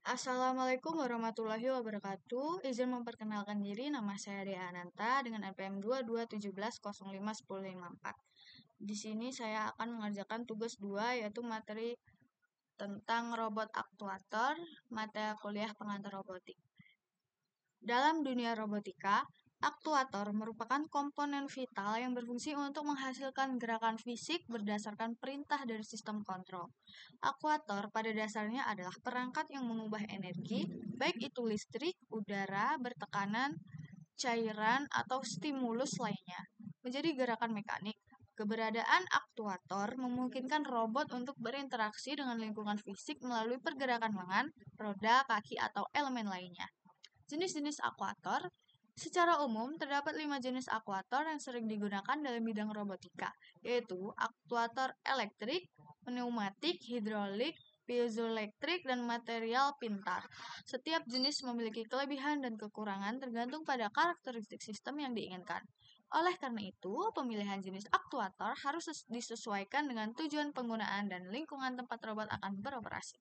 Assalamualaikum warahmatullahi wabarakatuh. Izin memperkenalkan diri, nama saya Dea Ananta dengan NPM 2217051054. Di sini saya akan mengerjakan tugas 2 yaitu materi tentang robot aktuator, mata kuliah pengantar robotik. Dalam dunia robotika, aktuator merupakan komponen vital yang berfungsi untuk menghasilkan gerakan fisik berdasarkan perintah dari sistem kontrol. Aktuator pada dasarnya adalah perangkat yang mengubah energi, baik itu listrik, udara, bertekanan, cairan, atau stimulus lainnya, menjadi gerakan mekanik. Keberadaan aktuator memungkinkan robot untuk berinteraksi dengan lingkungan fisik melalui pergerakan lengan, roda, kaki, atau elemen lainnya. Jenis-jenis aktuator. Secara umum, terdapat 5 jenis aktuator yang sering digunakan dalam bidang robotika, yaitu aktuator elektrik, pneumatik, hidrolik, piezoelektrik, dan material pintar. Setiap jenis memiliki kelebihan dan kekurangan tergantung pada karakteristik sistem yang diinginkan. Oleh karena itu, pemilihan jenis aktuator harus disesuaikan dengan tujuan penggunaan dan lingkungan tempat robot akan beroperasi.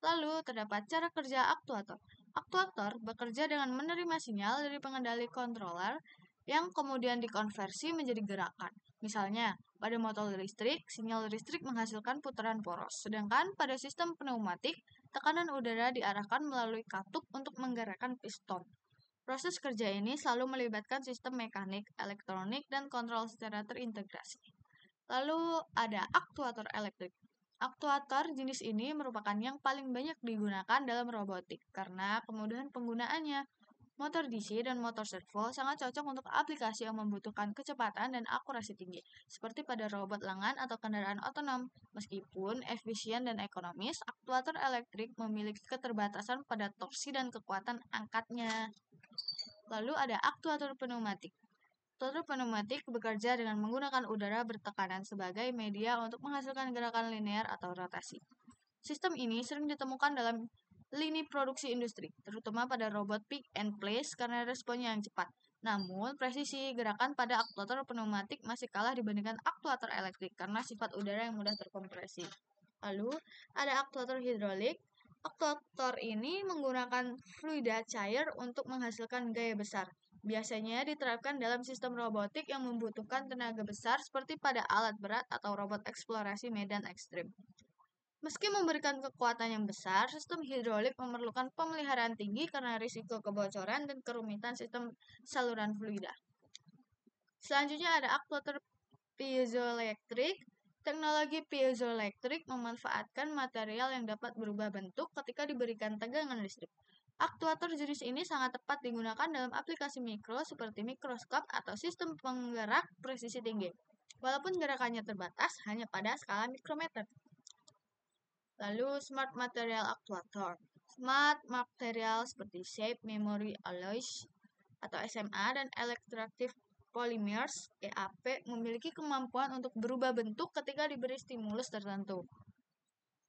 Lalu, terdapat cara kerja aktuator. Aktuator bekerja dengan menerima sinyal dari pengendali controller yang kemudian dikonversi menjadi gerakan. Misalnya, pada motor listrik, sinyal listrik menghasilkan putaran poros, sedangkan pada sistem pneumatik, tekanan udara diarahkan melalui katup untuk menggerakkan piston. Proses kerja ini selalu melibatkan sistem mekanik, elektronik, dan kontrol secara terintegrasi. Lalu ada aktuator elektrik. Aktuator jenis ini merupakan yang paling banyak digunakan dalam robotik karena kemudahan penggunaannya. Motor DC dan motor servo sangat cocok untuk aplikasi yang membutuhkan kecepatan dan akurasi tinggi, seperti pada robot lengan atau kendaraan otonom. Meskipun efisien dan ekonomis, aktuator elektrik memiliki keterbatasan pada torsi dan kekuatan angkatnya. Lalu ada aktuator pneumatik. Aktuator pneumatik bekerja dengan menggunakan udara bertekanan sebagai media untuk menghasilkan gerakan linear atau rotasi. Sistem ini sering ditemukan dalam lini produksi industri, terutama pada robot pick and place karena responnya yang cepat. Namun, presisi gerakan pada aktuator pneumatik masih kalah dibandingkan aktuator elektrik karena sifat udara yang mudah terkompresi. Lalu, ada aktuator hidrolik. Aktuator ini menggunakan fluida cair untuk menghasilkan gaya besar. Biasanya diterapkan dalam sistem robotik yang membutuhkan tenaga besar seperti pada alat berat atau robot eksplorasi medan ekstrim. Meski memberikan kekuatan yang besar, sistem hidrolik memerlukan pemeliharaan tinggi karena risiko kebocoran dan kerumitan sistem saluran fluida. Selanjutnya ada aktuator piezoelektrik. Teknologi piezoelektrik memanfaatkan material yang dapat berubah bentuk ketika diberikan tegangan listrik. Aktuator jenis ini sangat tepat digunakan dalam aplikasi mikro seperti mikroskop atau sistem penggerak presisi tinggi, walaupun gerakannya terbatas hanya pada skala mikrometer. Lalu, smart material aktuator. Smart material seperti shape memory alloys atau SMA dan electroactive polymers (EAP) memiliki kemampuan untuk berubah bentuk ketika diberi stimulus tertentu,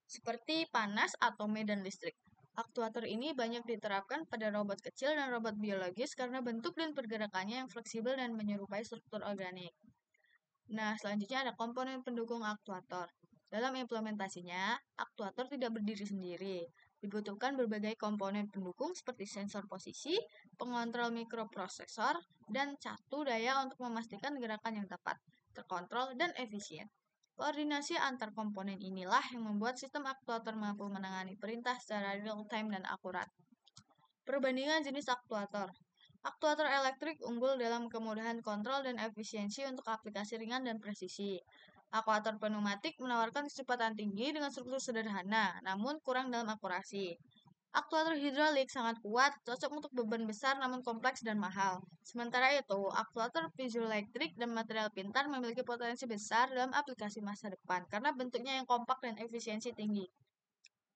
seperti panas atau medan listrik. Aktuator ini banyak diterapkan pada robot kecil dan robot biologis karena bentuk dan pergerakannya yang fleksibel dan menyerupai struktur organik. Nah, selanjutnya ada komponen pendukung aktuator. Dalam implementasinya, aktuator tidak berdiri sendiri. Dibutuhkan berbagai komponen pendukung seperti sensor posisi, pengontrol mikroprosesor, dan catu daya untuk memastikan gerakan yang tepat, terkontrol, dan efisien. Koordinasi antar komponen inilah yang membuat sistem aktuator mampu menangani perintah secara real-time dan akurat. Perbandingan jenis aktuator. Aktuator elektrik unggul dalam kemudahan kontrol dan efisiensi untuk aplikasi ringan dan presisi. Aktuator pneumatik menawarkan kecepatan tinggi dengan struktur sederhana, namun kurang dalam akurasi. Aktuator hidrolik sangat kuat, cocok untuk beban besar namun kompleks dan mahal. Sementara itu, aktuator piezoelektrik dan material pintar memiliki potensi besar dalam aplikasi masa depan karena bentuknya yang kompak dan efisiensi tinggi.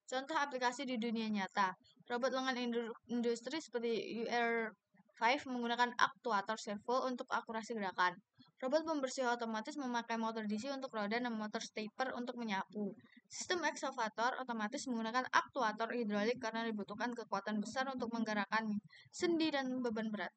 Contoh aplikasi di dunia nyata. Robot lengan industri seperti UR5 menggunakan aktuator servo untuk akurasi gerakan. Robot pembersih otomatis memakai motor DC untuk roda dan motor stepper untuk menyapu. Sistem eksavator otomatis menggunakan aktuator hidrolik karena dibutuhkan kekuatan besar untuk menggerakkan sendi dan beban berat.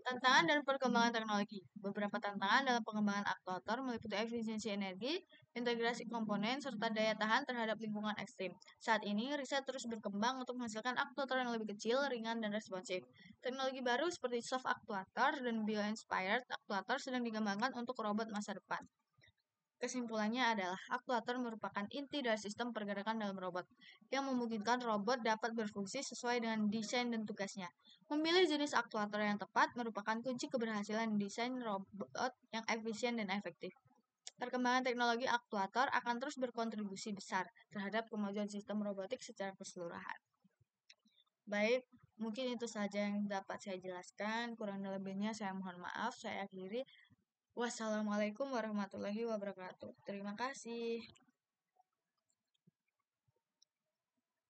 Tantangan dan perkembangan teknologi. Beberapa tantangan dalam pengembangan aktuator meliputi efisiensi energi, integrasi komponen, serta daya tahan terhadap lingkungan ekstrim. Saat ini, riset terus berkembang untuk menghasilkan aktuator yang lebih kecil, ringan, dan responsif. Teknologi baru seperti soft actuator dan bio-inspired actuator sedang dikembangkan untuk robot masa depan. Kesimpulannya adalah aktuator merupakan inti dari sistem pergerakan dalam robot, yang memungkinkan robot dapat berfungsi sesuai dengan desain dan tugasnya. Memilih jenis aktuator yang tepat merupakan kunci keberhasilan desain robot yang efisien dan efektif. Perkembangan teknologi aktuator akan terus berkontribusi besar terhadap kemajuan sistem robotik secara keseluruhan. Baik, mungkin itu saja yang dapat saya jelaskan. Kurang lebihnya saya mohon maaf. Saya akhiri. Wassalamualaikum warahmatullahi wabarakatuh. Terima kasih.